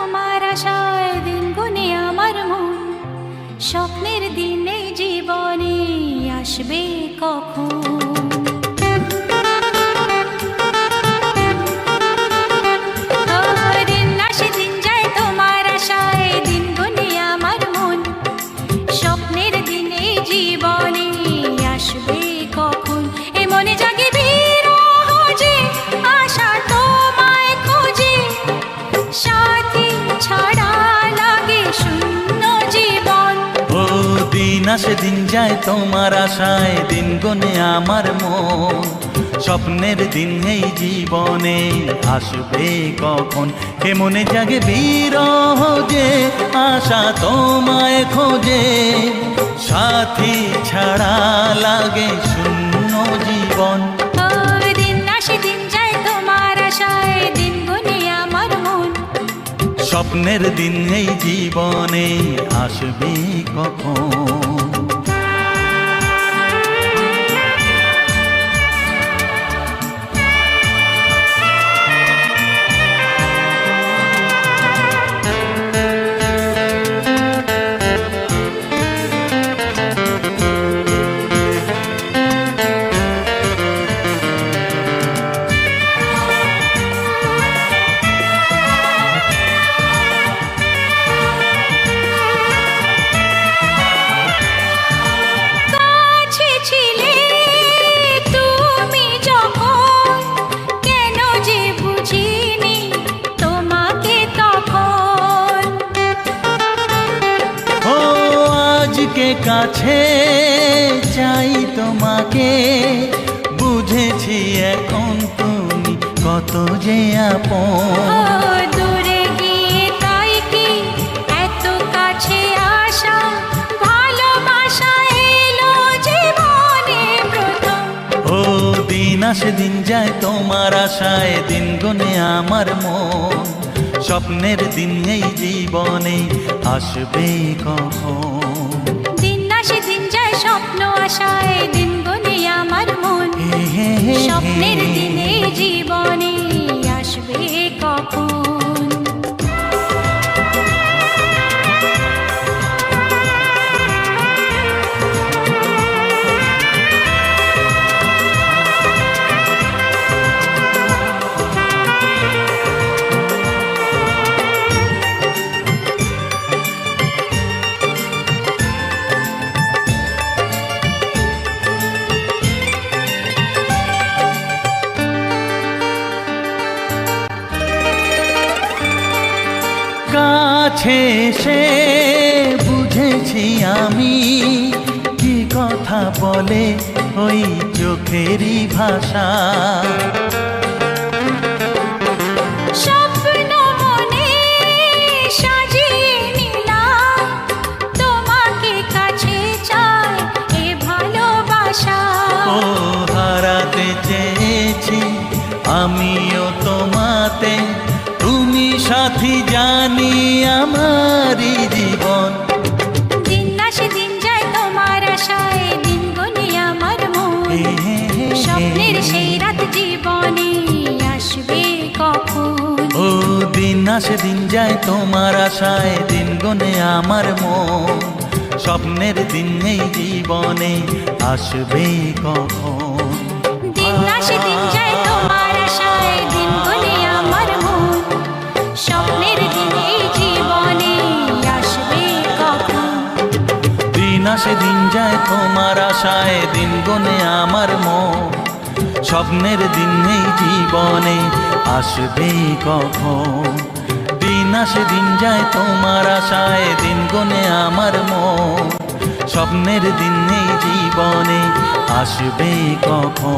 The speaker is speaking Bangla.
তোমার আশায় দিন গুনে আমার মন, স্বপ্নের দিন এই জীবনে আসবে কখন? দিন আসে দিন যায় তোমার আশায় দিন গুনে আমার মন, স্বপ্নের দিন এই জীবনে আসবে কখন? এ মনে জাগে বিরহ যে আশা তোমায় খোঁজে, সাথী ছাড়া লাগে শূন্য জীবন। ও দিন আসে দিন যায় তোমার আশায় দিন গনে আমার মন, স্বপ্নের দিন এই জীবনে আসবে কখন? কে মনে জাগে বিরহ যে আশা তোমায় খোঁজে, সাথী ছাড়া লাগে শূন্য জীবন। দিন আসে দিন যায় তোমার আশায় দিন গুনে আমার মন, স্বপ্নের দিন এই জীবনে আসবে কখন? কে কাছে চাই তোমাকে, বুঝেছি এখন তুমি কত যে আপন। দূরে গিয়ে তাই কি এত কাছে আসা, ভালোবাসা এলো জীবনে প্রথম। ও দিন আসে দিন যায় তোমার আশায় দিন গনে আমার মন, স্বপ্নের দিন এই জীবনে আসবে কখন? দিন যায় স্বপ্ন আশায় দিন গুনে আমার মন, স্বপ্নের দিনে জীবনে আসবে কখন? কাছে সে বুঝেছি আমি কি কথা বলে ওই চোখেরই ভাষা। স্বপ্ন মনে সাজিয়ে নিলাম, তোমাকে কাছে চাই এ ভালোবাসা। ও হারাতে চেয়েছি আমিও তোমাতে, তুমি সাথী জানি আমারই জীবন। দিন আসে দিন যায় তোমার আশায় দিন গুনে আমার মন, স্বপ্নের সেই রাত জীবনে আসবে কখন? ও দিন আসে দিন যায় তোমার আশায় দিন গনে আমার মন, স্বপ্নের দিন এই জীবনে আসবে কখন? দিন আসে দিন যায় তোমার আশায় দিন গুনে আমার মন, স্বপ্নের দিন এই জীবনে আসবে কখন? দিন আসে দিন যায় তোমার আশায় দিন গনে আমার মন, স্বপ্নের দিন এই জীবনে আসবে কখন? দিন আসে দিন যায় তোমার আশায় দিন গনে আমার মন, স্বপ্নের দিন এই জীবনে আসবে কখন?